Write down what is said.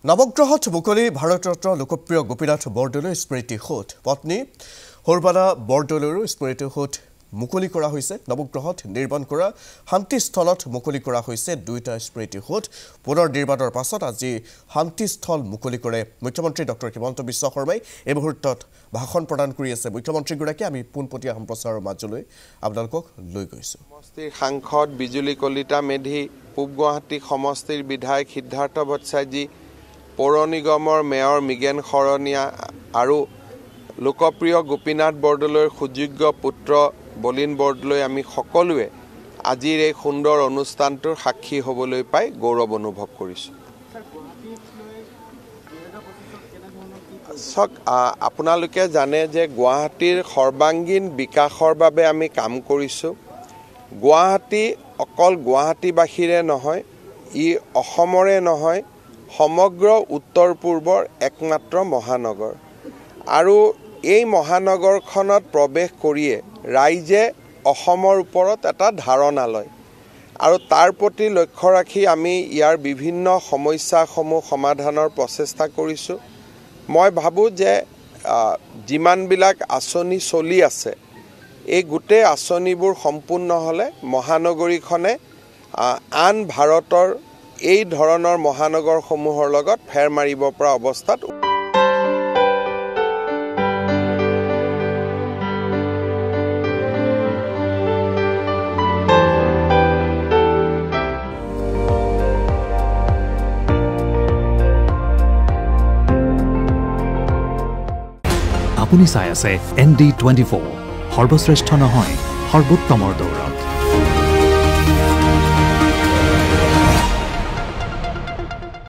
নৱগ্ৰহত মুকলি ভাৰতৰত্ন লোকপ্ৰিয় গোপীনাথ বৰদলৈ স্মৃতি সৌধ পত্নী হৰবালা বৰদলৈৰ স্মৃতি সৌধ মুকলি কৰা হৈছে নৱগ্ৰহত নিৰ্মাণ কৰা শান্তিস্থলত মুকলি কৰা হৈছে দুইটা স্মৃতি সৌধ পুনৰ নিৰ্মাণৰ পাছত আজি শান্তিস্থল মুকলি কৰে মুখ্যমন্ত্ৰী ডক্টৰ হিমন্ত বিশ্ব শৰ্মাই এই মুহূৰ্তত ভাষণ প্ৰদান কৰি আছে মুখ্যমন্ত্ৰীগৰাকী আমি পুনপটীয়া সম্প্ৰচাৰৰ মাজলৈ আপোনালোকক লৈ গৈছো সমষ্টিৰ সাংসদ বিজুলী কলিতা মেধি পূব গুৱাহাটী সমষ্টিৰ বিধায়ক সিদ্ধাৰ্থ বৎসাজী পৌৰ নিগমৰ মেয়ৰ মিগেন খৰণীয়া আৰু লোকপ্ৰিয় গোপীনাথ বৰদলৈৰ সুযোগ্য পুত্ৰ বলিন বৰদলৈ আমি সকলোৱে আজিৰ এই সুন্দৰ অনুষ্ঠানটোৰ সাক্ষী হ'বলৈ পাই গৌৰৱ অনুভৱ কৰিছোঁ আপোনালোকে জানে যে গুৱাহাটীৰ সৰ্বাংগীন বিকাশৰ বাবে আমি কাম কৰিছোঁ গুৱাহাটী অকল গুৱাহাটীবাসীৰে নহয় ই অসমৰে নহয় সমগ্ৰ উত্তৰ পূৰ্বৰ একমাত্ৰ মহানগৰ আৰু এই মহানগৰখনত প্ৰৱেশ কৰিয়ে ৰাইজে অসমৰ ওপৰত এটা ধাৰণা লয় আৰু তাৰ প্ৰতি লক্ষ্য ৰাখি আমি ইয়াৰ বিভিন্ন সমস্যাসমূহ সমাধানৰ প্ৰচেষ্টা কৰিছোঁ মই ভাবোঁ যে যিমানবিলাক আঁচনি চলি আছে এই গোটেই আঁচনিবোৰ সম্পূৰ্ণ হ'লে মহানগৰীখনে আন ভাৰতৰ এই ধৰণৰ মহানগৰসমূহৰ লগত ফেৰ মাৰিব পৰা অৱস্থাত আপুনি চাই আছে ND24 সৰ্বশ্ৰেষ্ঠ নহয় সৰ্বোত্তমৰ দৌৰ